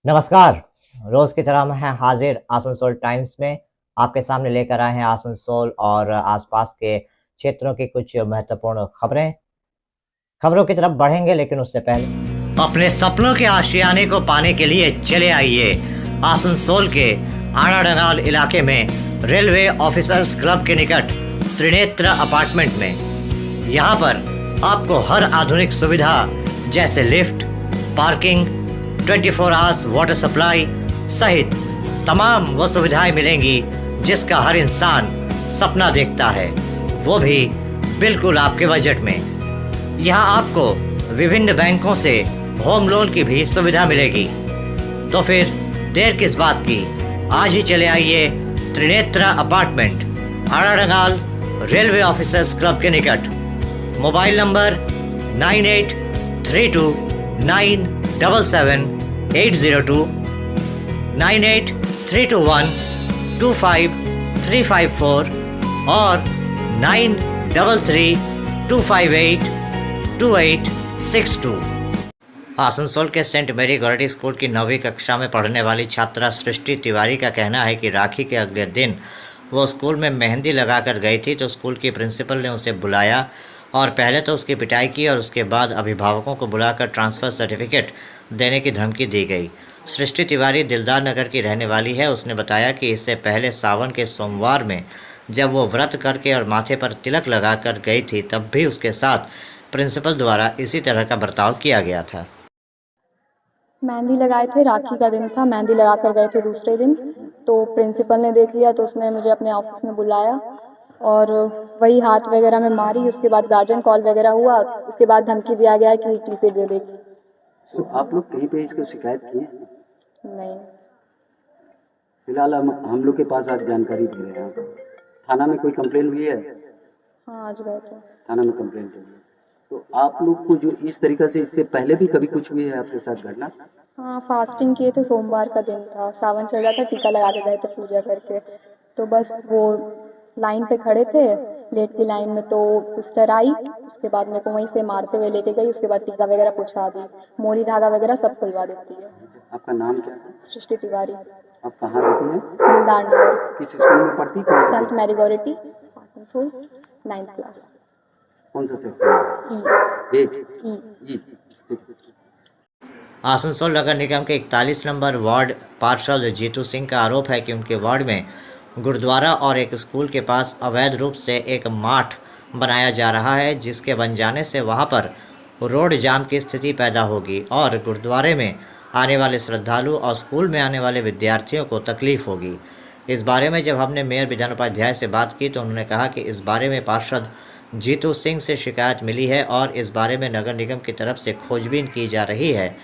नमस्कार। रोज की तरह मैं हाजिर आसनसोल टाइम्स में आपके सामने लेकर आए हैं आसनसोल और आसपास के क्षेत्रों की कुछ महत्वपूर्ण खबरों की तरफ बढ़ेंगे, लेकिन उससे पहले अपने सपनों के आशियाने को पाने के लिए चले आइए आसनसोल के आड़ाडंगाल इलाके में रेलवे ऑफिसर्स क्लब के निकट त्रिनेत्र अपार्टमेंट में। यहाँ पर आपको हर आधुनिक सुविधा जैसे lift, parking, 24 hours water supply सहित तमाम वो सुविधाएं मिलेंगी जिसका हर इंसान सपना देखता है, वो भी बिल्कुल आपके बजट में। यहाँ आपको विभिन्न बैंकों से होम लोन की भी सुविधा मिलेगी। तो फिर देर किस बात की, आज ही चले आइए Trinetra apartment, Aradangal railway officers club के निकट। मोबाइल नंबर 9832977802, 9832125354 और 9332582862। आसनसोल के सेंट मेरी गौरटी स्कूल की 9वीं कक्षा में पढ़ने वाली छात्रा सृष्टि तिवारी का कहना है कि राखी के अगले दिन वो स्कूल में मेहंदी लगाकर गई थी तो स्कूल की प्रिंसिपल ने उसे बुलाया और पहले तो उसकी पिटाई की और उसके बाद अभिभावकों को बुलाकर ट्रांसफ़र सर्टिफिकेट देने की धमकी दी गई। सृष्टि तिवारी दिलदार नगर की रहने वाली है। उसने बताया कि इससे पहले सावन के सोमवार में जब वो व्रत करके और माथे पर तिलक लगाकर गई थी तब भी उसके साथ प्रिंसिपल द्वारा इसी तरह का बर्ताव किया गया था। मेहंदी लगाए थे, राखी का दिन था, मेहंदी लगा कर गए थे दूसरे दिन, तो प्रिंसिपल ने देख लिया तो उसने मुझे अपने ऑफिस में बुलाया और वही हाथ वगैरह में मारी। उसके बाद गार्जियन कॉल वगैरह हुआ, उसके बाद धमकी दिया गया कि टीसी दे देगी। तो आप लोग कहीं पे इसको शिकायत किए? नहीं। फिलहाल हम लोग के पास आज जानकारी दे रहे हैं। थाना में कोई कंप्लेन हुई है? हाँ, आज गए थे। थाना में कंप्लेन हुई है। तो आप लोग को जो इस तरीक़ा से इससे पहले भी कभी कुछ हुई है आपके साथ घटना? हाँ, फास्टिंग किए थे, सोमवार का दिन था, सावन चल रहा था, टीका लगा के गए थे पूजा करके। तो बस वो लाइन पे खड़े थे, लेट की लाइन में, तो सिस्टर आई, उसके बाद मेरे को वहीं से मारते हुए लेके गई। उसके बाद टीका वगैरह पूछा दी, मोरी धागा वगैरह सब खुलवा देती है। आपका नाम क्या है? सृष्टि तिवारी। आप कहाँ रहती हैं? दिलदार नगर। किस स्कूल में पढ़ती? Saint Mary Goretti, Asansol, 9th class. कौन सा सेक्शन? ई। आसनसोल नगर निगम के 41 नंबर वार्ड पार्षद जीतू सिंह का आरोप है कि उनके वार्ड में गुरुद्वारा और एक स्कूल के पास अवैध रूप से एक माठ बनाया जा रहा है, जिसके बन जाने से वहां पर रोड जाम की स्थिति पैदा होगी और गुरुद्वारे में आने वाले श्रद्धालु और स्कूल में आने वाले विद्यार्थियों को तकलीफ होगी। इस बारे में जब हमने मेयर विधान उपाध्याय से बात की तो उन्होंने कहा कि इस बारे में पार्षद जीतू सिंह से शिकायत मिली है और इस बारे में नगर निगम की तरफ से खोजबीन की जा रही है।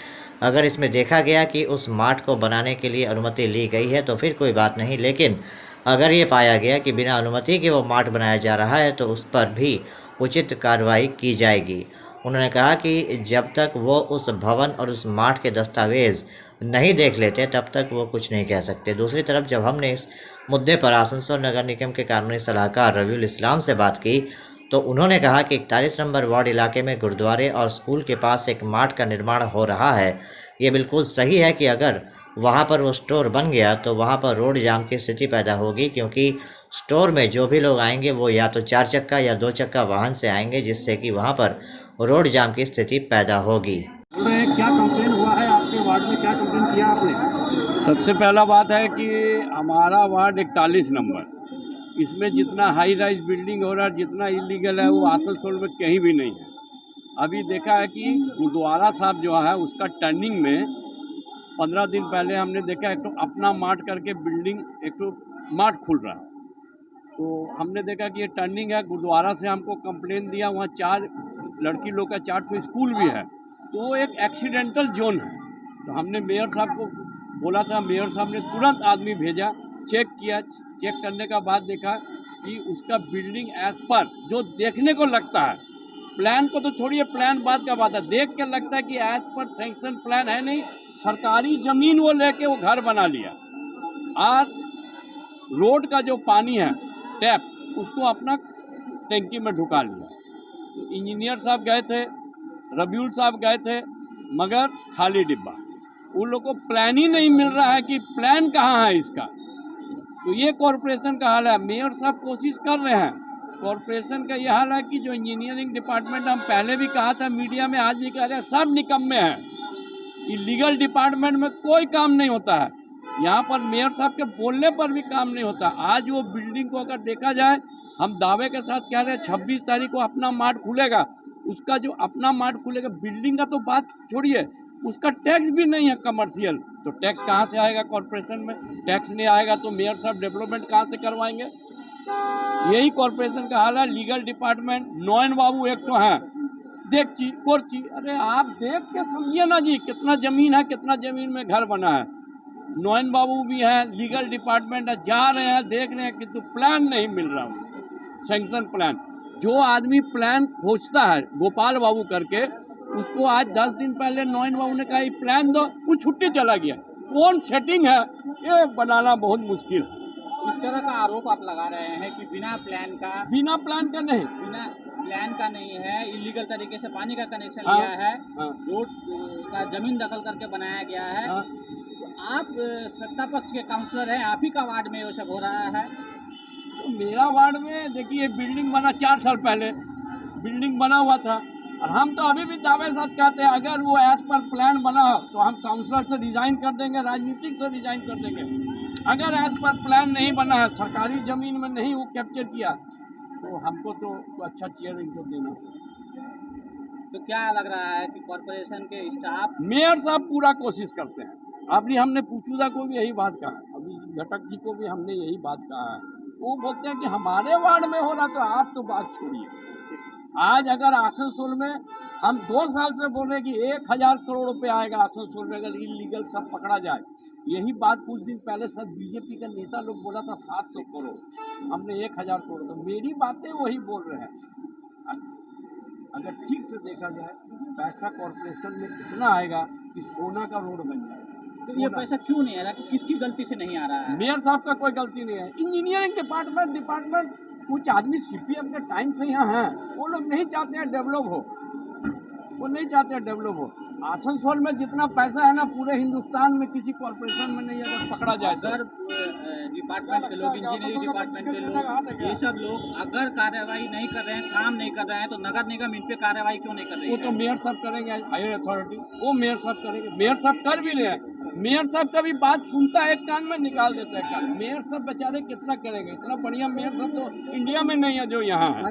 अगर इसमें देखा गया कि उस माठ को बनाने के लिए अनुमति ली गई है तो फिर कोई बात नहीं, लेकिन अगर ये पाया गया कि बिना अनुमति के वो माठ बनाया जा रहा है तो उस पर भी उचित कार्रवाई की जाएगी। उन्होंने कहा कि जब तक वो उस भवन और उस माठ के दस्तावेज़ नहीं देख लेते तब तक वो कुछ नहीं कह सकते। दूसरी तरफ जब हमने इस मुद्दे पर आसनसोल नगर निगम के कानूनी सलाहकार रविउल इस्लाम से बात की तो उन्होंने कहा कि 41 नंबर वार्ड इलाके में गुरुद्वारे और स्कूल के पास एक माठ का निर्माण हो रहा है। ये बिल्कुल सही है कि अगर वहाँ पर वो स्टोर बन गया तो वहाँ पर रोड जाम की स्थिति पैदा होगी, क्योंकि स्टोर में जो भी लोग आएंगे वो या तो 4 चक्का या 2 चक्का वाहन से आएंगे, जिससे कि वहाँ पर रोड जाम की स्थिति पैदा होगी। क्या कंप्लेन हुआ है आपके वार्ड में, क्या कंप्लेन किया आपने? सबसे पहला बात है कि हमारा वार्ड 41 नंबर, इसमें जितना हाई राइज बिल्डिंग हो रहा है, जितना इलीगल है वो आसनसोल में कहीं भी नहीं है। अभी देखा है कि गुरुद्वारा साहब जो है उसका टर्निंग में 15 दिन पहले हमने देखा एक तो अपना मार्ट करके बिल्डिंग एक तो मार्ट खुल रहा है, तो हमने देखा कि ये टर्निंग है। गुरुद्वारा से हमको कंप्लेन दिया, वहाँ 4 लड़की लोग का 4 तो स्कूल भी है, तो वो एक एक्सीडेंटल जोन है। तो हमने मेयर साहब को बोला था, मेयर साहब ने तुरंत आदमी भेजा, चेक किया, चेक करने का बाद देखा कि उसका बिल्डिंग एज पर जो देखने को लगता है, प्लान को तो छोड़िए, प्लान बाद का बात है, देख के लगता है कि एज पर सैंक्शन प्लान है नहीं, सरकारी ज़मीन वो लेके वो घर बना लिया और रोड का जो पानी है टैप उसको अपना टैंकी में ढुका लिया। तो इंजीनियर साहब गए थे, रबिउल साहब गए थे, मगर खाली डिब्बा। उन लोग को प्लान ही नहीं मिल रहा है कि प्लान कहाँ है इसका। तो ये कॉरपोरेशन का हाल है। मेयर साहब कोशिश कर रहे हैं। कॉरपोरेशन का ये हाल है कि जो इंजीनियरिंग डिपार्टमेंट, हम पहले भी कहा था मीडिया में, आज भी कह रहे हैं, सब निकम्मे हैं। कि लीगल डिपार्टमेंट में कोई काम नहीं होता है। यहाँ पर मेयर साहब के बोलने पर भी काम नहीं होता। आज वो बिल्डिंग को अगर देखा जाए, हम दावे के साथ कह रहे हैं 26 तारीख को अपना मार्ट खुलेगा। उसका जो अपना मार्ट खुलेगा, बिल्डिंग का तो बात छोड़िए, उसका टैक्स भी नहीं है कमर्शियल। तो टैक्स कहाँ से आएगा कॉरपोरेशन में? टैक्स नहीं आएगा तो मेयर साहब डेवलपमेंट कहाँ से करवाएंगे? यही कॉरपोरेशन का हाल है। लीगल डिपार्टमेंट, नौयन बाबू एक तो हैं, देखची कोरची, अरे आप देख के समझिए ना जी, कितना ज़मीन है, कितना ज़मीन में घर बना है। नौयन बाबू भी हैं, लीगल डिपार्टमेंट है, जा रहे हैं, देख रहे हैं, किंतु प्लान नहीं मिल रहा उनको, सैंक्शन प्लान। जो आदमी प्लान खोजता है गोपाल बाबू करके, उसको आज 10 दिन पहले नौयन बाबू ने कहा ये प्लान दो, वो छुट्टी चला गया। कौन सेटिंग है, ये बनाना बहुत मुश्किल है। इस तरह का आरोप आप लगा रहे हैं कि बिना प्लान का नहीं है, इलीगल तरीके से पानी का कनेक्शन लिया है, रोड का जमीन दखल करके बनाया गया है। तो आप सत्ता पक्ष के काउंसलर हैं, आप ही का वार्ड में ये सब हो रहा है। तो मेरा वार्ड में देखिए, बिल्डिंग बना 4 साल पहले, बिल्डिंग बना हुआ था, और हम तो अभी भी दावे साथ कहते हैं अगर वो एज पर प्लान बना हो तो हम काउंसलर से रिजाइन कर देंगे, राजनीतिक से रिजाइन कर देंगे। अगर एज पर प्लान नहीं बना है, सरकारी ज़मीन में नहीं वो कैप्चर किया, तो हमको तो अच्छा चेयर इनको देना। तो क्या लग रहा है कि कॉरपोरेशन के स्टाफ, मेयर साहब पूरा कोशिश करते हैं। अभी हमने पूछूदा को भी यही बात कहा, अभी घटक जी को भी हमने यही बात कहा है। वो बोलते हैं कि हमारे वार्ड में हो रहा, तो आप तो बात छोड़िए। आज अगर आसनसोल में हम 2 साल से बोल रहे हैं कि 1000 करोड़ रुपए आएगा आसनसोल में अगर इलीगल सब पकड़ा जाए। यही बात कुछ दिन पहले सर बीजेपी का नेता लोग बोला था 700 करोड़, हमने 1000 करोड़। तो मेरी बातें वही बोल रहे हैं। अगर ठीक से देखा जाए, पैसा कॉरपोरेशन में कितना आएगा कि सोना का रोड बन जाएगा। तो ये पैसा क्यों नहीं आ रहा, किसकी गलती से नहीं आ रहा है? मेयर साहब का कोई गलती नहीं है। इंजीनियरिंग डिपार्टमेंट कुछ आदमी सीपीएम के टाइम से यहाँ हैं, वो लोग नहीं चाहते हैं डेवलप हो, वो नहीं चाहते हैं डेवलप हो। आसनसोल में जितना पैसा है ना, पूरे हिंदुस्तान में किसी कॉरपोरेशन में नहीं, अगर पकड़ा जाए तो। अगर डिपार्टमेंट के लोग, इंजीनियरिंग डिपार्टमेंट के लोग, ये सब लोग अगर कार्रवाई नहीं कर रहे हैं, काम नहीं कर रहे हैं, तो नगर निगम इन पे कार्रवाई क्यों नहीं कर रही है? वो तो मेयर साहब करेंगे, हायर अथॉरिटी, वो मेयर साहब करेंगे। मेयर साहब कर भी रहे हैं। मेयर साहब का भी बात सुनता है, एक कान में निकाल देता है कान। मेयर साहब बेचारे कितना करेंगे? इतना बढ़िया मेयर साहब तो इंडिया में नहीं है जो यहाँ है।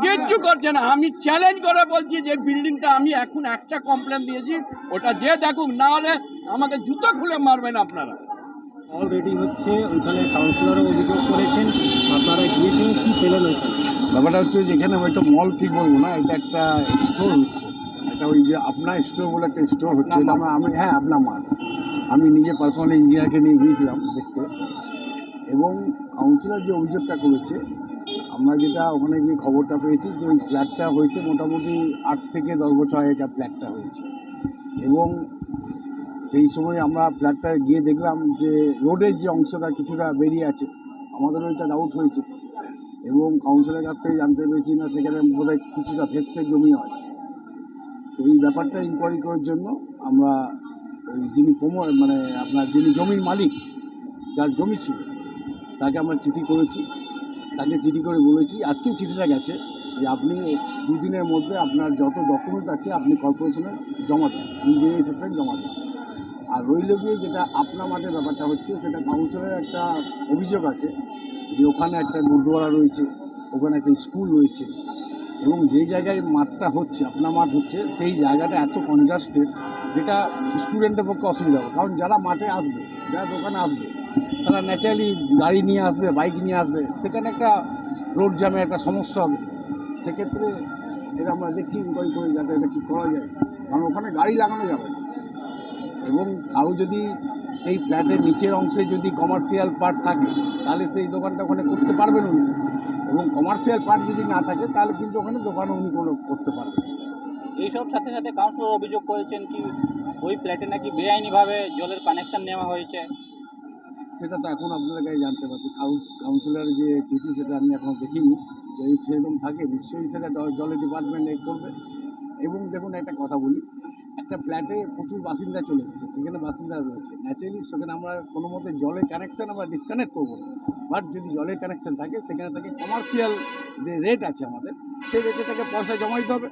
কিচ্ছু করছে না। আমি চ্যালেঞ্জ করে বলছি যে বিল্ডিংটা আমি এখন একটা কমপ্লেন দিয়েছি, ওটা যে দেখুক, না হলে আমাকে জুতো খুলে মারবেন আপনারা। অলরেডি হচ্ছে ওইখানে কাউন্সিলরও অভিযোগ করেছেন, আপনারা গিয়েছেন, কি পেলেন ওইখানে? ব্যাপারটা হচ্ছে যেখানে হয়তো মল ঠিক বলবো না, এটা একটা স্টোর হচ্ছে, এটা ওই যে আপনার স্টোর বলে একটা স্টোর হচ্ছে, এটা হ্যাঁ আপনার মাল। আমি নিজে পার্সোনালি ইঞ্জিনিয়ারকে নিয়ে গিয়েছিলাম দেখতে, এবং কাউন্সিলর যে অভিযোগটা করেছে, আমরা যেটা ওখানে গিয়ে খবরটা পেয়েছি যে ওই ফ্ল্যাটটা হয়েছে মোটামুটি 8 থেকে 10 বছর আগে একটা ফ্ল্যাটটা হয়েছে, এবং সেই সময় আমরা ফ্ল্যাটটা গিয়ে দেখলাম যে রোডের যে অংশটা কিছুটা বেরিয়ে আছে, আমাদের ওইটা ডাউট হয়েছে, এবং কাউন্সিলের কাছ থেকে জানতে পেরেছি না সেখানে বোধহয় কিছুটা ভেস্টের জমিও আছে। তো এই ব্যাপারটা ইনকোয়ারি করার জন্য আমরা ওই যিনি মানে আপনার যিনি জমির মালিক, যার জমি ছিল, তাকে আমরা চিঠি করেছি, তাকে চিঠি করে বলেছি, আজকেই চিঠিটা গেছে যে আপনি 2 দিনের মধ্যে আপনার যত ডকুমেন্টস আছে আপনি কর্পোরেশনে জমা দেন, ইঞ্জিনিয়ারিং সেকশনে জমা দেন। আর রইল গিয়ে যেটা আপনার মাঠের ব্যাপারটা হচ্ছে, সেটা কাউন্সিলের একটা অভিযোগ আছে যে ওখানে একটা গুরুদ্বারা রয়েছে, ওখানে একটা স্কুল রয়েছে, এবং যেই জায়গায় মাঠটা হচ্ছে, আপনার মাঠ হচ্ছে, সেই জায়গাটা এত কনজাস্টেড যেটা স্টুডেন্টের পক্ষে অসুবিধা হবে। কারণ যারা মাঠে আসবে, যারা দোকানে আসবে, তারা ন্যাচারালি গাড়ি নিয়ে আসবে, বাইক নিয়ে আসবে, সেখানে একটা রোড জ্যামের একটা সমস্যা হবে। সেক্ষেত্রে এটা আমরা দেখছি ইনকোয়ারি করে যাতে এটা কী করা যায়, কারণ ওখানে গাড়ি লাগানো যাবে না। এবং কারো যদি সেই ফ্ল্যাটের নিচের অংশে যদি কমার্শিয়াল পার্ট থাকে, তাহলে সেই দোকানটা ওখানে করতে পারবেন উনি, এবং কমার্শিয়াল পার্ট যদি না থাকে তাহলে কিন্তু ওখানে দোকানও উনি কোনো করতে পারবেন। এইসব সাথে সাথে কাউন্সিলর অভিযোগ করেছেন কি ওই ফ্ল্যাটে নাকি বেআইনিভাবে জলের কানেকশন নেওয়া হয়েছে। সেটা তো এখন আপনাদের কাছে জানতে পারছি, কাউন্সিলরের যে চিঠি সেটা আমি এখনও দেখিনি। যদি সেরকম থাকে নিশ্চয়ই সেটা জলের ডিপার্টমেন্ট করবে। এবং দেখুন একটা কথা বলি, একটা ফ্ল্যাটে প্রচুর বাসিন্দা চলে এসছে, সেখানে বাসিন্দা রয়েছে, ন্যাচারালি সেখানে আমরা কোনো মতে জলের কানেকশান আমরা ডিসকানেক্ট করবো না, বাট যদি জলের কানেকশান থাকে সেখানে তাকে কমার্শিয়াল যে রেট আছে আমাদের, সেই রেটে তাকে পয়সা জমা দিতে হবে,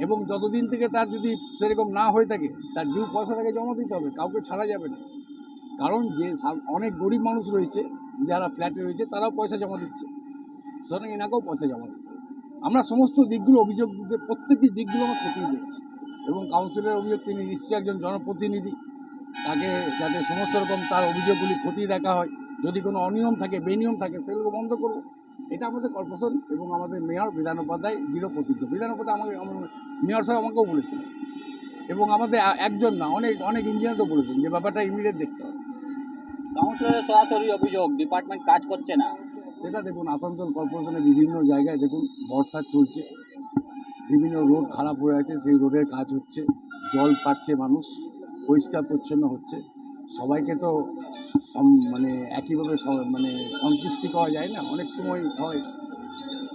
এবং যতদিন থেকে তার যদি সেরকম না হয়ে থাকে তার ডিউ পয়সা তাকে জমা দিতে হবে, কাউকে ছাড়া যাবে না। কারণ যে অনেক গরিব মানুষ রয়েছে যারা ফ্ল্যাটে রয়েছে তারাও পয়সা জমা দিচ্ছে, সুতরাং এনাকেও পয়সা জমা দিতে হবে। আমরা সমস্ত দিকগুলো অভিযোগদের প্রত্যেকটি দিকগুলো আমরা খতিয়ে দেখছি, এবং কাউন্সিলের অভিযোগ তিনি নিশ্চয়ই একজন জনপ্রতিনিধি, তাকে যাতে সমস্ত রকম তার অভিযোগগুলি খতিয়ে দেখা হয়, যদি কোনো অনিয়ম থাকে বেনিয়ম থাকে সেগুলো বন্ধ করব। এটা আমাদের কর্পোরেশন এবং আমাদের মেয়র বিধান উপাধ্যায় দৃঢ় প্রতিজ্ঞ। বিধান উপাধ্যায় মেয়র সাহেব আমাকেও বলেছিলেন, এবং আমাদের একজন না অনেক ইঞ্জিনিয়ারকেও বলেছেন যে ব্যাপারটা ইমিডিয়েট দেখতে হবে। কাউন্সিলরের সরাসরি অভিযোগ ডিপার্টমেন্ট কাজ করছে না। সেটা দেখুন, আসানসোল কর্পোরেশনের বিভিন্ন জায়গায় দেখুন বর্ষা চলছে, বিভিন্ন রোড খারাপ হয়ে আছে, সেই রোডের কাজ হচ্ছে, জল পাচ্ছে মানুষ, পরিষ্কার পরিচ্ছন্ন হচ্ছে। সবাইকে তো মানে একইভাবে মানে সন্তুষ্টি করা যায় না, অনেক সময় হয়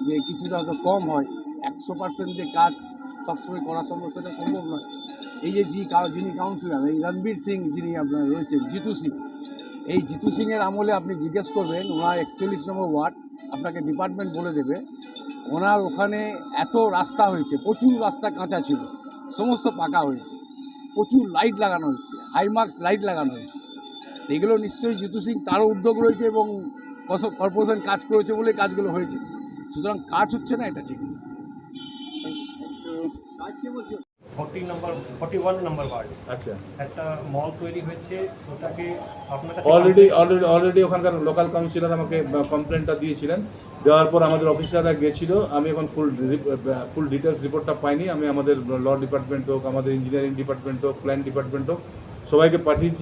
যে কিছুটা হয়তো কম হয়, 100% যে কাজ সবসময় করা সম্ভব সেটা সম্ভব নয়। এই যে যিনি কাউন্সিলর, এই রণবীর সিং যিনি আপনার রয়েছেন, জিতু সিং, এই জিতু সিংয়ের আমলে আপনি জিজ্ঞেস করবেন, ওনার 41 নম্বর ওয়ার্ড, আপনাকে ডিপার্টমেন্ট বলে দেবে, ওনার ওখানে এত রাস্তা হয়েছে, প্রচুর রাস্তা কাঁচা ছিল, সমস্ত পাকা হয়েছে, প্রচুর লাইট লাগানো হয়েছে, হাইমার্কস লাইট লাগানো হয়েছে। এগুলো নিশ্চয়ই জিতু সিং তারও উদ্যোগ রয়েছে, এবং কর্পোরেশন কাজ করেছে বলে কাজগুলো হয়েছে। সুতরাং কাজ হচ্ছে না এটা ঠিক। 41 নম্বর ওয়ার্ড আচ্ছা, একটা মল তৈরি হয়েছে, ওটাকে আপনার কাছে অলরেডি ওখানকার লোকাল কাউন্সিলর আমাকে কমপ্লেনটা দিয়েছিলেন, দেওয়ার পর আমাদের অফিসাররা গেছিল। আমি এখন ফুল ডিটেলস রিপোর্টটা পাইনি। আমি আমাদের ল ডিপার্টমেন্ট হোক, আমাদের ইঞ্জিনিয়ারিং ডিপার্টমেন্ট হোক, প্ল্যান ডিপার্টমেন্ট হোক, সবাইকে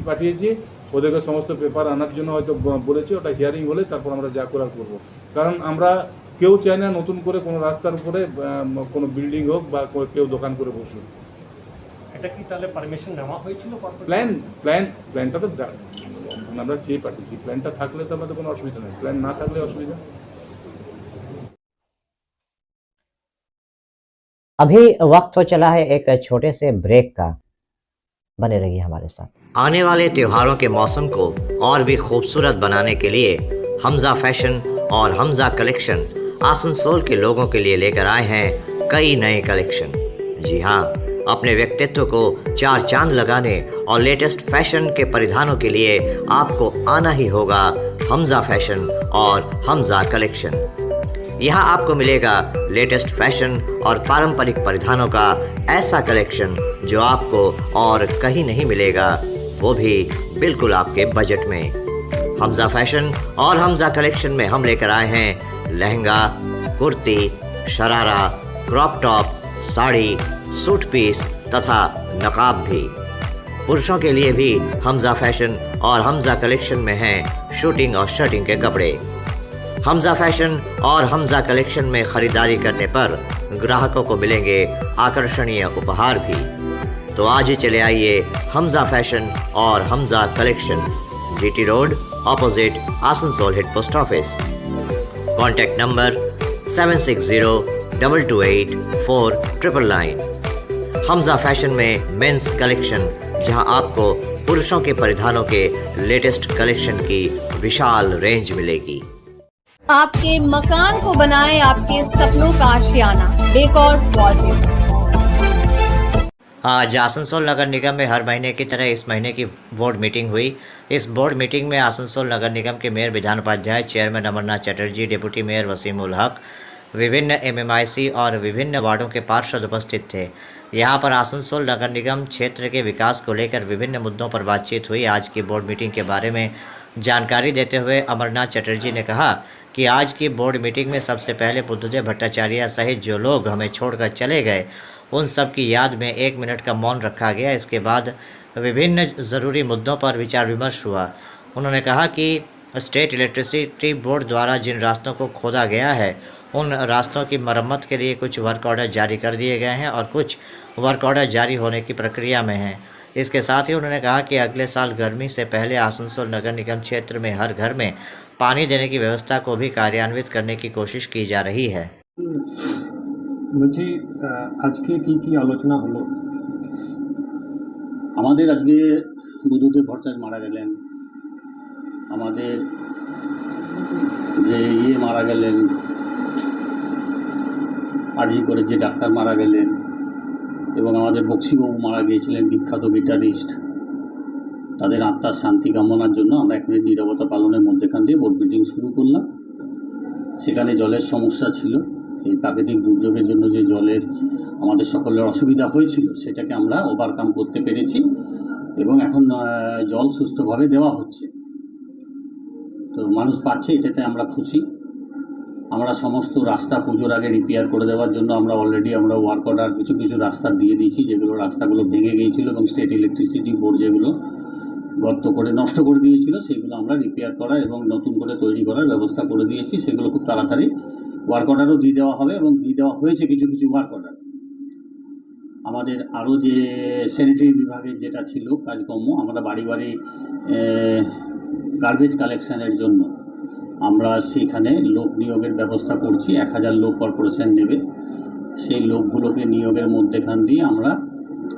পাঠিয়েছি। ওদেরকে সমস্ত পেপার আনার জন্য হয়তো বলেছি, ওটা হিয়ারিং হলে তারপর আমরা যা করার করবো। কারণ আমরা কেউ চাই না নতুন করে কোনো রাস্তার উপরে কোনো বিল্ডিং হোক বা কেউ দোকান করে বসুক। এটা কি তাহলে পারমিশন নেওয়া হয়েছিল? প্ল্যানটা তো আমরা চেয়ে পাঠিয়েছি। প্ল্যানটা থাকলে তো আমাদের কোনো অসুবিধা নেই, প্ল্যান না থাকলে অসুবিধা। अभी वक्त हो चला है एक छोटे से ब्रेक का, बने रहिए हमारे साथ। आने वाले त्योहारों के मौसम को और भी खूबसूरत बनाने के लिए हमजा फैशन और हमजा कलेक्शन आसनसोल के लोगों के लिए लेकर आए हैं कई नए कलेक्शन। जी हाँ, अपने व्यक्तित्व को चार चांद लगाने और लेटेस्ट फैशन के परिधानों के लिए आपको आना ही होगा हमजा फैशन और हमजा कलेक्शन। यहाँ आपको मिलेगा लेटेस्ट फैशन और पारंपरिक परिधानों का ऐसा कलेक्शन जो आपको और कहीं नहीं मिलेगा, वो भी बिल्कुल आपके बजट में। हमजा फैशन और हमजा कलेक्शन में हम लेकर आए हैं lehenga, kurti, sharara, crop top, sari, suit piece तथा नकाब भी। पुरुषों के लिए भी हमजा फैशन और हमजा कलेक्शन में हैं शूटिंग और शर्टिंग के कपड़े। हमजा फैशन और हमजा कलेक्शन में ख़रीदारी करने पर ग्राहकों को मिलेंगे आकर्षणीय उपहार भी। तो आज ही चले आइए हमजा फैशन और Hamza collection, GT road opposite Asansol head post office. Contact number 7602284999। Hamza fashion में मेंस कलेक्शन, जहां आपको पुरुषों के परिधानों के लेटेस्ट कलेक्शन की विशाल रेंज मिलेगी। आपके मकान को बनाए आपके सपनों का आशियाना, डेकोर प्रोजेक्ट। आज आसनसोल नगर निगम में हर महीने की तरह इस महीने की बोर्ड मीटिंग हुई। इस बोर्ड मीटिंग में आसनसोल नगर निगम के mayor Vidhan Upadhyay, chairman Amarnath Chatterjee, deputy mayor Wasimul Haque, विभिन्न MMIC और विभिन्न वार्डों के पार्षद उपस्थित थे। यहाँ पर आसनसोल नगर निगम क्षेत्र के विकास को लेकर विभिन्न मुद्दों पर बातचीत हुई। आज की बोर्ड मीटिंग के बारे में जानकारी देते हुए अमरनाथ चटर्जी ने कहा कि आज की बोर्ड मीटिंग में सबसे पहले बुद्धदेव भट्टाचार्य सहित जो लोग हमें छोड़कर चले गए उन सब की याद में 1 मिनट का मौन रखा गया। इसके बाद विभिन्न ज़रूरी मुद्दों पर विचार विमर्श हुआ। उन्होंने कहा कि स्टेट इलेक्ट्रिसिटी बोर्ड द्वारा जिन रास्तों को खोदा गया है उन रास्तों की मरम्मत के लिए कुछ वर्क ऑर्डर जारी कर दिए गए हैं और कुछ वर्क ऑर्डर जारी होने की प्रक्रिया में हैं। इसके साथ ही उन्होंने कहा कि अगले साल गर्मी से पहले आसनसोल नगर निगम क्षेत्र में हर घर में पानी देने की व्यवस्था को भी कार्यान्वित करने की कोशिश की जा रही है। বলছি আজকে কি কি আলোচনা হলো? আমাদের আজকে বুদ্ধদেব ভট্টাচার্য মারা গেলেন, আমাদের যে মারা গেলেন আরজি করে যে ডাক্তার মারা গেলেন, এবং আমাদের বক্সিবাবু মারা গিয়েছিলেন, বিখ্যাত গিটারিস্ট। তাদের আত্মার শান্তি কামনার জন্য আমরা 1 মিনিট নীরবতা পালনের মধ্যেখান দিয়ে বোর্ড মিটিং শুরু করলাম। সেখানে জলের সমস্যা ছিল, এই প্রাকৃতিক দুর্যোগের জন্য যে জলের আমাদের সকলের অসুবিধা হয়েছিল সেটাকে আমরা ওভারকাম করতে পেরেছি এবং এখন জল সুস্থভাবে দেওয়া হচ্ছে। তো মানুষ পাচ্ছে, এটাতে আমরা খুশি। আমরা সমস্ত রাস্তা পুজোর আগে রিপেয়ার করে দেওয়ার জন্য আমরা অলরেডি ওয়ার্ক অর্ডার কিছু রাস্তা দিয়ে দিয়েছি, যেগুলো রাস্তাগুলো ভেঙে গিয়েছিল এবং স্টেট ইলেকট্রিসিটি বোর্ড যেগুলো গর্ত করে নষ্ট করে দিয়েছিল সেগুলো আমরা রিপেয়ার করা এবং নতুন করে তৈরি করার ব্যবস্থা করে দিয়েছি। সেগুলো খুব তাড়াতাড়ি ওয়ার্ক অর্ডারও দিয়ে দেওয়া হবে এবং দিয়ে দেওয়া হয়েছে কিছু ওয়ার্ক অর্ডার। আমাদের আরও যে স্যানিটারি বিভাগের যেটা ছিল কাজকর্ম, আমরা বাড়ি বাড়ি গার্বেজ কালেকশানের জন্য আমরা সেখানে লোক নিয়োগের ব্যবস্থা করছি। 1000 লোক কর্পোরেশন নেবে, সেই লোকগুলোকে নিয়োগের মধ্যেখান দিয়ে আমরা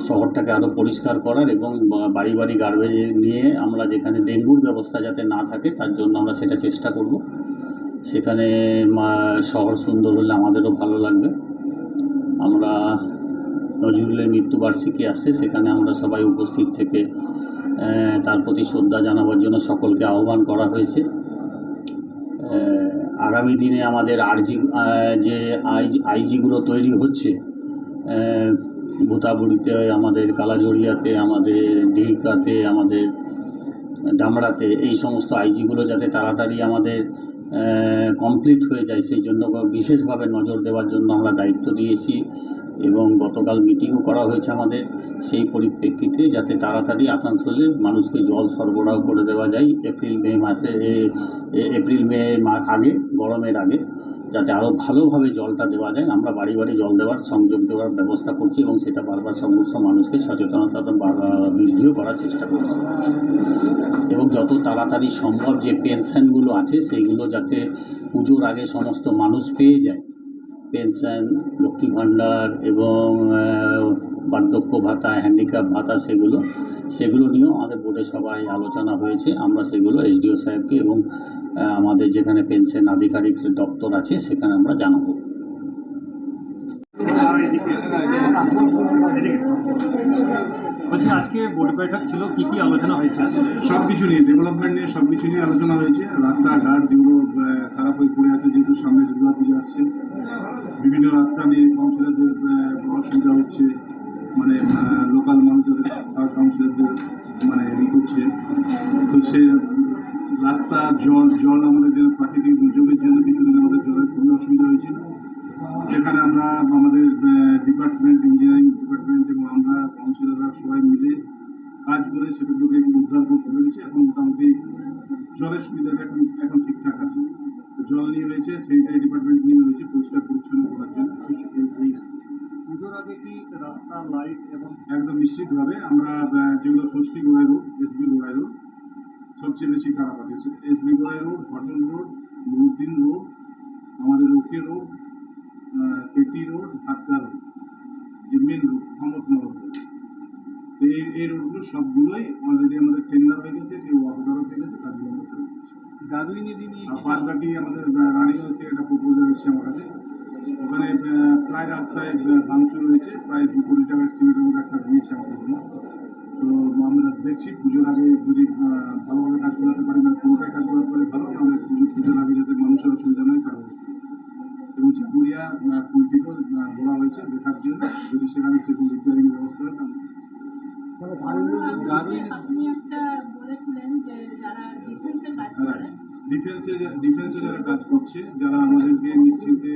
শহরটাকে আরও পরিষ্কার করার এবং বাড়ি বাড়ি গার্বেজ নিয়ে আমরা যেখানে ডেঙ্গুর ব্যবস্থা যাতে না থাকে তার জন্য আমরা সেটা চেষ্টা করব। সেখানে শহর সুন্দর হলে আমাদেরও ভালো লাগবে। আমরা নজরুলের মৃত্যুবার্ষিকী আসছে, সেখানে আমরা সবাই উপস্থিত থেকে তার প্রতি শ্রদ্ধা জানাবার জন্য সকলকে আহ্বান করা হয়েছে। আগামী দিনে আমাদের যে আইজিগুলো তৈরি হচ্ছে, ভূতাবুড়িতে, আমাদের কালাজড়িয়াতে, আমাদের ডিহিকাতে, আমাদের ডামরাতে, এই সমস্ত আইজিগুলো যাতে তাড়াতাড়ি আমাদের কমপ্লিট হয়ে যায় সেই জন্য বিশেষভাবে নজর দেওয়ার জন্য আমরা দায়িত্ব দিয়েছি এবং গতকাল মিটিংও করা হয়েছে আমাদের। সেই পরিপ্রেক্ষিতে যাতে তাড়াতাড়ি আসানসোলের মানুষকে জল সরবরাহ করে দেওয়া যায় এপ্রিল মে আগে, গরমের আগে, যাতে আরও ভালোভাবে জলটা দেওয়া যায়। আমরা বাড়ি বাড়ি জল দেওয়ার সংযোগ দেওয়ার ব্যবস্থা করছি এবং সেটা বারবার সমস্ত মানুষকে সচেতনতা বৃদ্ধিও করার চেষ্টা করছি এবং যত তাড়াতাড়ি সম্ভব যে পেনশনগুলো আছে সেইগুলো যাতে পুজোর আগে সমস্ত মানুষ পেয়ে যায়। পেনশন, লক্ষ্মী ভাণ্ডার এবং বার্ধক্য ভাতা, হ্যান্ডিক্যাপ ভাতা, সেগুলো নিয়েও আমাদের বোর্ডে সবাই আলোচনা হয়েছে। আমরা সেগুলো এসডিও সাহেবকে এবং আমাদের যেখানে পেনশন আধিকারিক দপ্তর আছে সেখানে আমরা জানাবো। আজকে বোর্ড বৈঠক ছিল, কি আলোচনা হয়েছে? সব কিছু নিয়ে, ডেভেলপমেন্ট নিয়ে সব কিছু নিয়ে আলোচনা হয়েছে। রাস্তাঘাট যেগুলো খারাপ হয়ে পড়ে আছে, যেহেতু সামনে দুর্গা পুজো আসছে, বিভিন্ন রাস্তা নিয়ে কাউন্সিলরদের অসুবিধা হচ্ছে, মানে লোকাল মানুষদের কাউন্সিলরদের করছে। তো সে রাস্তা, জল আমাদের যেন প্রাকৃতিক দুর্যোগের জন্য কিছুদিন আমাদের জলের খুবই অসুবিধা হয়েছিল। সেখানে আমরা আমাদের ডিপার্টমেন্ট, ইঞ্জিনিয়ারিং ডিপার্টমেন্ট এবং আমরা কাউন্সিলররা সবাই মিলে কাজ করে সেগুলোকে উদ্ধার করতে পেরেছি। এখন মোটামুটি জলের সুবিধাটা এখন ঠিকঠাক আছে। জল নিয়ে হয়েছে, স্যানিটারি ডিপার্টমেন্ট নিয়ে হয়েছে পরিষ্কার পরিচ্ছন্ন করার জন্য। এই পুজোর আগে কি রাস্তা, লাইট এবং একদম নিশ্চিতভাবে আমরা যেগুলো Sasthi Gorai road, SB Gorai road সবচেয়ে বেশি খারাপ আছে। SB Gorai road, Hutton road, Nuruddin road, আমাদের OK road, KT road, Bhatka road, যে মেন রোড, মোহাম্মদনগর রোড, এই রোডগুলো সবগুলোই অলরেডি আমাদের টেন্ডার হয়ে গেছে, সেই ওয়ার্কআউট হয়ে গেছে, কাজগুলো আমরা চলে যাচ্ছে। আর বাদ বাকি আমাদের রানিং হচ্ছে, একটা প্রপোজাল এসছে আমার কাছে। ওখানে প্রায় রাস্তায় ভাঙচুর হয়েছে, প্রায় 2 কোটি টাকা এস্টিমেটের মধ্যে একটা দিয়েছে আমাদের জন্য। তো আমরা দেখছি পুজোর আগে যদি ভালোভাবে কাজ করাতে পারি, পুরোটাই কাজ করাতে পারি ভালো, তাহলে পুজোর আগে যাতে মানুষের অসুবিধা নয় তার এবং চাকুরিয়া ফুলটিকেও বলা হয়েছে দেখার জন্য, যদি সেখানে সেরকম রিপেয়ারিং ব্যবস্থা হয় তাহলে। ডিফেন্সে যারা কাজ করছে, যারা আমাদেরকে নিশ্চিন্তে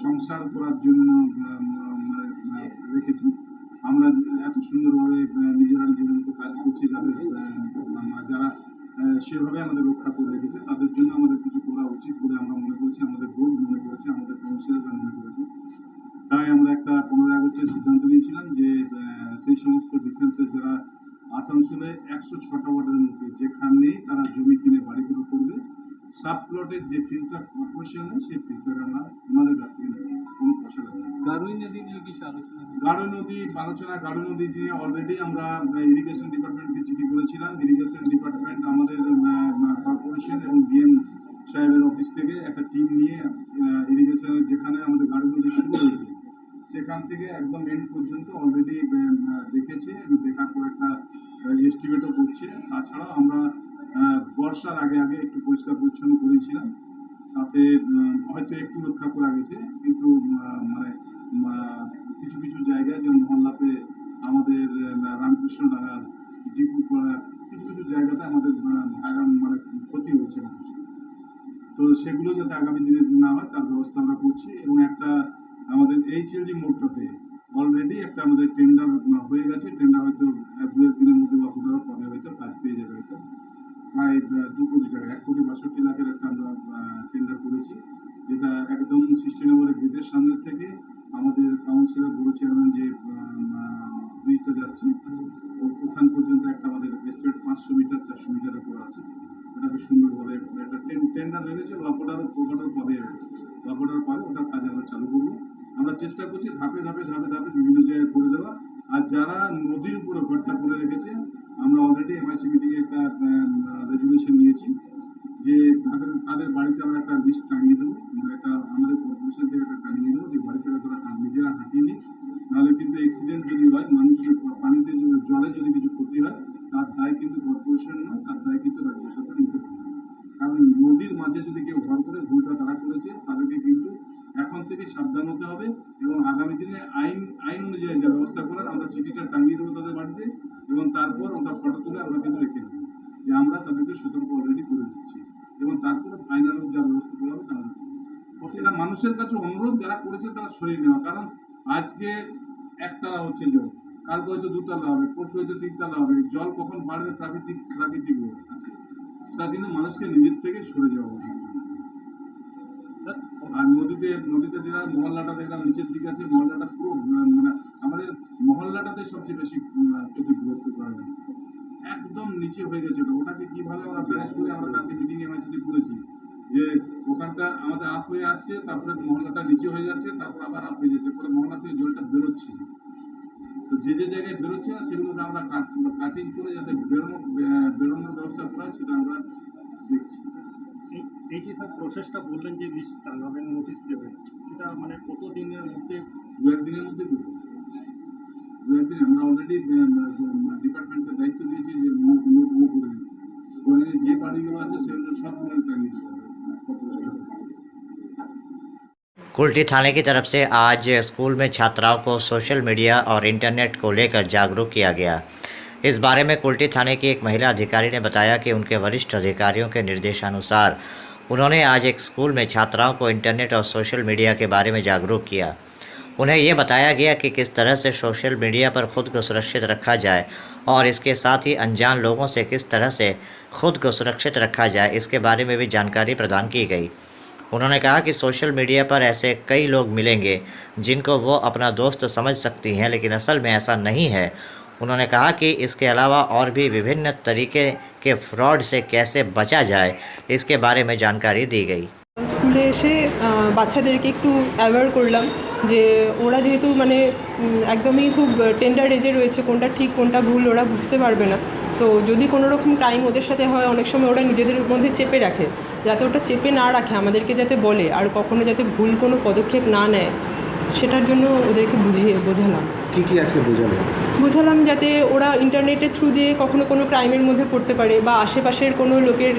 সংসার করার জন্য রেখেছি, আমরা এত সুন্দরভাবে নিজেরা নিজেদের মতো কাজ করছি, যারা সেভাবে আমাদের রক্ষা করে রেখেছে, তাদের জন্য আমাদের কিছু করা উচিত বলে আমরা মনে করছি, আমাদের বোর্ড মনে করেছে, আমাদের কাউন্সিলররা মনে করেছে। তাই আমরা একটা 15 আগস্টের সিদ্ধান্ত নিয়েছিলাম যে সেই সমস্ত ডিফেন্সের যারা আসানসোলে 106টা ওয়ার্ডের মধ্যে যেখানেই তারা জমি কিনে বাড়িগুলো করবে, সাব প্লটের যে ফিজটা কর্পোরেশন হয় সেই ফিজটাকে আমরা ওনাদের কাছ থেকে নেই, কোনো পয়সা লাগে না। গারুই নদী নিয়ে কিছু আলোচনা গাঢ় নদী নিয়ে অলরেডি আমরা ইরিগেশন ডিপার্টমেন্টকে চিঠি করেছিলাম। ইরিগেশন ডিপার্টমেন্ট আমাদের কর্পোরেশন এবং ডিএম সাহেবের অফিস থেকে একটা টিম নিয়ে ইরিগেশনের যেখানে আমাদের গাঢ় নদী শুরু হয়েছে সেখান থেকে একদম এন্ড পর্যন্ত অলরেডি দেখেছে এবং দেখার পর একটা এস্টিমেটও করছে। তাছাড়াও আমরা বর্ষার আগে একটু পরিষ্কার পরিচ্ছন্ন করেছিলাম, তাতে হয়তো একটু রক্ষা করা গেছে, কিন্তু মানে কিছু কিছু জায়গায় যেমন মহল্লাতে আমাদের রামকৃষ্ণ ডাঙ্গার ডিপু কিছু কিছু জায়গাতে আমাদের মানে ক্ষতি হয়েছে মানুষের। তো সেগুলো যাতে আগামী দিনে না হয় তার ব্যবস্থা আমরা করছি। এবং একটা আমাদের HLG মোড়টাতে অলরেডি একটা আমাদের টেন্ডার হয়ে গেছে। টেন্ডার হয়তো 2-1 দিনের মধ্যে বা 15 পরে হয়তো কাজ পেয়ে যাবে। হয়তো প্রায় 2 কোটি টাকা 1,62,00,000 একটা আমরা টেন্ডার করেছি, যেটা একদম সৃষ্টিনগরের গেটের সামনে থেকে আমাদের কাউন্সিলর বড় চেয়ারম্যান যে ব্রিজটা যাচ্ছে ওখান পর্যন্ত একটা আমাদের এস্টিমেট 500 মিটার 400 মিটারের উপর আছে। ওটাকে সুন্দরভাবে একটা টেন্ডার হয়ে গেছে, ওয়াপটার পাবে ওটার কাজ আমরা চালু করবো। আমরা চেষ্টা করছি ধাপে ধাপে বিভিন্ন জায়গায় করে দেওয়া। আর যারা নদীর উপরে ঘরটা করে রেখেছে আমরা অলরেডি MIC মিটিংয়ে একটা রেজুলেশন নিয়েছি যে তাদের বাড়িতে আমরা একটা লিস্ট টাঙিয়ে দেবো, মানে একটা আমাদের কর্পোরেশন থেকে একটা টাঙিয়ে দেবো যে বাড়ি থেকে তারা নিজেরা হাঁটিয়ে নিই, নাহলে কিন্তু অ্যাক্সিডেন্ট যদি হয়, মানুষের পানিতে জলে যদি কিছু ক্ষতি হয় তার দায় কিন্তু কর্পোরেশন নয়, তার দায় কিন্তু রাজ্য সরকার নিতে পারে। কারণ নদীর মাঝে যদি কেউ ঘর করে ভুলটা তারা করেছে তাদেরকে কিন্তু এখন থেকে সাবধান হতে হবে এবং আগামী দিনে আইন অনুযায়ী যা ব্যবস্থা করার আমরা চিঠিটা টাঙিয়ে দেবো তাদের বাড়িতে এবং তারপর ওটা ফটো তুলে আমরা কিন্তু রেখে দেবো যে আমরা তাদেরকে সতর্ক অলরেডি করে দিচ্ছি এবং তারপরে ফাইনাল যা ব্যবস্থা করা হবে তারা প্রতিটা মানুষের কাছে অনুরোধ যারা করেছে তারা সরিয়ে নেওয়া। কারণ আজকে একতলা হচ্ছে জল, কালকে হয়তো 2 তলা হবে, পরশু হয়তো 3 তলা হবে। জল কখন বাড়বে প্রাকৃতিক আছে, সেটা কিন্তু মানুষকে নিজের থেকে সরে যাওয়া উচিত। আর নদীতে যেটা মহল্লাটা দেখলাম নিচের দিকে আছে, মহল্লাটা পুরো মানে আমাদের মহল্লাটাতে সবচেয়ে বেশি ক্ষতিগ্রস্ত করা যায়, একদম নিচে হয়ে গেছে। ওটাকে কিভাবে আমরা ম্যানেজ করে আমরা কালকে মিটিং MIC করেছি যে ওখানটা আমাদের আপ হয়ে আসছে, তারপরে মহল্লাটা নিচে হয়ে যাচ্ছে, তারপর আবার আপ হয়ে যাচ্ছে, পরে মহল্লা থেকে জলটা বেরোচ্ছে। তো যে জায়গায় বেরোচ্ছে না সেগুলোকে আমরা কাটিং করে যাতে বেরোনোর ব্যবস্থা করা হয় সেটা আমরা দেখছি। এই যে সব প্রসেসটা বললেন যে লিস্ট টাঙাবেন, নোটিশ দেবেন, সেটা মানে কত দিনের মধ্যে? 2-1 দিনের মধ্যে করবো। 2-1 দিন আমরা অলরেডি ডিপার্টমেন্টকে দায়িত্ব দিয়েছি যে নোট করে দিই, ওখানে যে বাড়িগুলো আছে সেগুলো সব টাঙিয়ে দিতে হবে। कुल्टी थाने की तरफ से आज स्कूल में छात्राओं को सोशल मीडिया और इंटरनेट को लेकर जागरूक किया गया। इस बारे में कुल्टी थाने की एक महिला अधिकारी ने बताया कि उनके वरिष्ठ अधिकारियों के निर्देशानुसार उन्होंने आज एक स्कूल में छात्राओं को इंटरनेट और सोशल मीडिया के बारे में जागरूक किया। उन्हें ये बताया गया कि किस तरह से सोशल मीडिया पर ख़ुद को सुरक्षित रखा जाए और इसके साथ ही अनजान लोगों से किस तरह से ख़ुद को सुरक्षित रखा जाए, इसके बारे में भी जानकारी प्रदान की गई। उन्होंने कहा कि सोशल मीडिया पर ऐसे कई लोग मिलेंगे जिनको वो अपना दोस्त समझ सकती हैं, लेकिन असल में ऐसा नहीं है। उन्होंने कहा कि इसके अलावा और भी विभिन्न तरीके के फ्रॉड से कैसे बचा जाए, इसके बारे में जानकारी दी गई। স্কুলে এসে বাচ্চাদেরকে একটু অ্যাওয়্যার করলাম যে ওরা যেহেতু মানে একদমই খুব টেন্ডার এজে রয়েছে, কোনটা ঠিক কোনটা ভুল ওরা বুঝতে পারবে না। তো যদি কোনো রকম টাইম ওদের সাথে হয়, অনেক সময় ওরা নিজেদের মধ্যে চেপে রাখে, যাতে ওটা চেপে না রাখে আমাদেরকে যাতে বলে আর কখনো যাতে ভুল কোনো পদক্ষেপ না নেয়, সেটার জন্য ওদেরকে বোঝালাম। কী আজকে বোঝালাম যাতে ওরা ইন্টারনেটের থ্রু দিয়ে কখনো কোনো ক্রাইমের মধ্যে পড়তে পারে বা আশেপাশের কোনো লোকের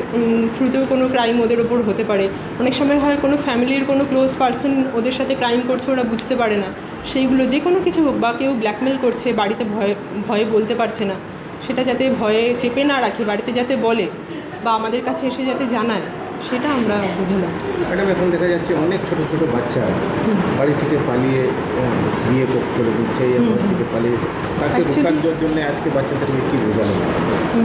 থ্রুতেও কোনো ক্রাইম ওদের ওপর হতে পারে। অনেক সময় হয় কোনো ফ্যামিলির কোনো ক্লোজ পার্সন ওদের সাথে ক্রাইম করছে, ওরা বুঝতে পারে না, সেইগুলো যে কোনো কিছু হোক বা কেউ ব্ল্যাকমেল করছে, বাড়িতে ভয়ে বলতে পারছে না, সেটা যাতে ভয়ে চেপে না রাখে, বাড়িতে যাতে বলে বা আমাদের কাছে এসে যাতে জানায়, সেটা আমরা বুঝলাম। ম্যাডাম, এখন দেখা যাচ্ছে অনেক ছোট ছোট বাচ্চা বাড়ি থেকে পালিয়ে বিয়ে করে দিচ্ছে, পালিয়ে তাকে রোখার জন্য আজকে বাচ্চাদেরকে কী বোঝানো?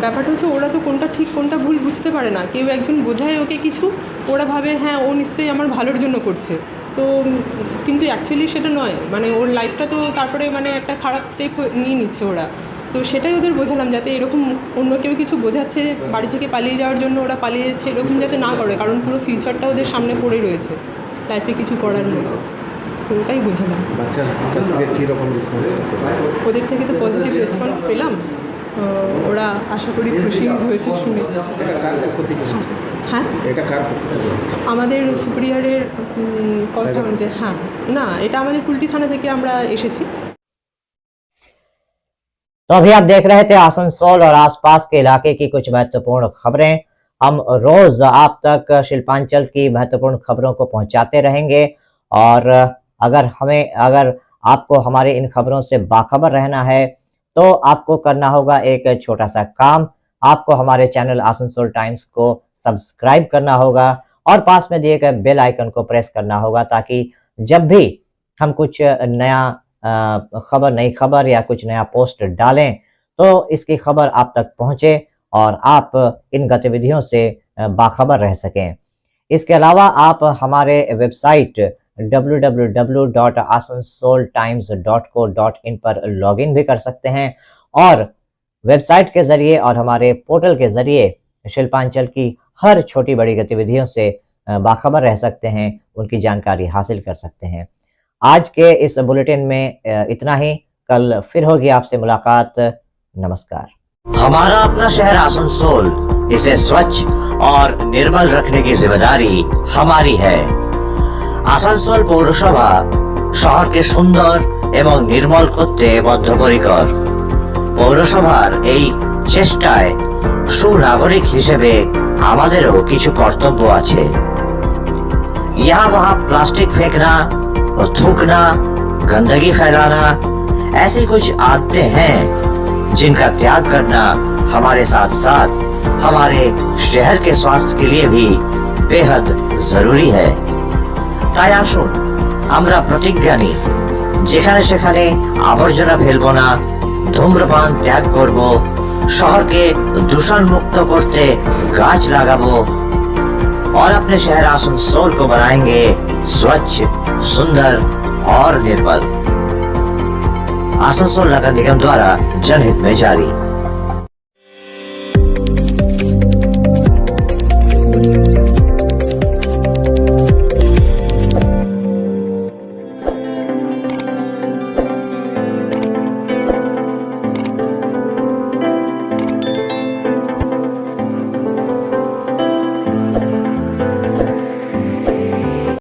ব্যাপারটা হচ্ছে ওরা তো কোনটা ঠিক কোনটা ভুল বুঝতে পারে না। কেউ একজন বোঝায় ওকে কিছু, ওরা ভাবে হ্যাঁ ও নিশ্চয়ই আমার ভালোর জন্য করছে, তো কিন্তু অ্যাকচুয়ালি সেটা নয়। মানে ওর লাইফটা তো তারপরে মানে একটা খারাপ স্টেপ নিয়ে নিচ্ছে ওরা। তো সেটাই ওদের বোঝালাম যাতে এরকম অন্য কেউ কিছু বোঝাচ্ছে বাড়ি থেকে পালিয়ে যাওয়ার জন্য ওরা পালিয়ে যাচ্ছে এরকম যাতে না করে, কারণ পুরো ফিউচারটা ওদের সামনে পড়ে রয়েছে লাইফে কিছু করার মতো। তো ওটাই বোঝালাম। ওদের থেকে তো পজিটিভ রেসপন্স পেলাম, ওরা আশা করি খুশি হয়েছে শুনে। হ্যাঁ, আমাদের সুপিরিয়রের কথা অনুযায়ী, হ্যাঁ, না এটা আমাদের কুলটি থানা থেকে আমরা এসেছি। तो अभी आप देख रहे थे आसनसोल और आसपास के इलाके की कुछ महत्वपूर्ण खबरें। हम रोज आप तक शिल्पांचल की महत्वपूर्ण खबरों को पहुंचाते रहेंगे और अगर आपको हमारे इन खबरों से बाखबर रहना है तो आपको करना होगा एक छोटा सा काम। आपको हमारे चैनल आसनसोल टाइम्स को सब्सक्राइब करना होगा और पास में दिए गए बेल आइकन को प्रेस करना होगा ताकि जब भी हम कुछ नया नई खबर या कुछ नया पोस्ट डालें तो इसकी खबर आप तक पहुंचे और आप इन गतिविधियों से बाखबर रह सकें। इसके अलावा आप हमारे वेबसाइट www.asansoltimes.co.in पर लॉगिन भी कर सकते हैं और वेबसाइट के जरिए और हमारे पोर्टल के जरिए शिल्पांचल की हर छोटी बड़ी गतिविधियों से बाखबर रह सकते हैं, उनकी जानकारी हासिल कर सकते हैं। आज के इस बुलेटिन में इतना ही। कल फिर होगी आपसे मुलाकात। नमस्कार। हमारा अपना शहर आसनसोल, इसे स्वच्छ और निर्मल रखने की जिम्मेदारी हमारी है। आसनसोल পৌরসভা শহরকে সুন্দর এবং নির্মল করতে বদ্ধপরিকর। পৌরসভার এই চেষ্টায় সুনাগরিক হিসেবে আমাদেরও কিছু কর্তব্য আছে। यहाँ वहाँ प्लास्टिक फेंकना, थूकना, गंदगी फैलाना, ऐसी कुछ आदतें हैं जिनका त्याग करना हमारे साथ साथ हमारे शहर के स्वास्थ्य के लिए भी बेहद जरूरी है। তাই আসুন আমরা প্রতিজ্ঞা নিই, যেখানে সেখানে আবর্জনা ফেলবো না, ধূম্রপান ত্যাগ করব, শহরকে দূষণ মুক্ত করতে গাছ লাগাবো और अपने शहर आसनसोल को बनाएंगे स्वच्छ, सुंदर और निर्मल। आसनसोल नगर निगम द्वारा जनहित में जारी।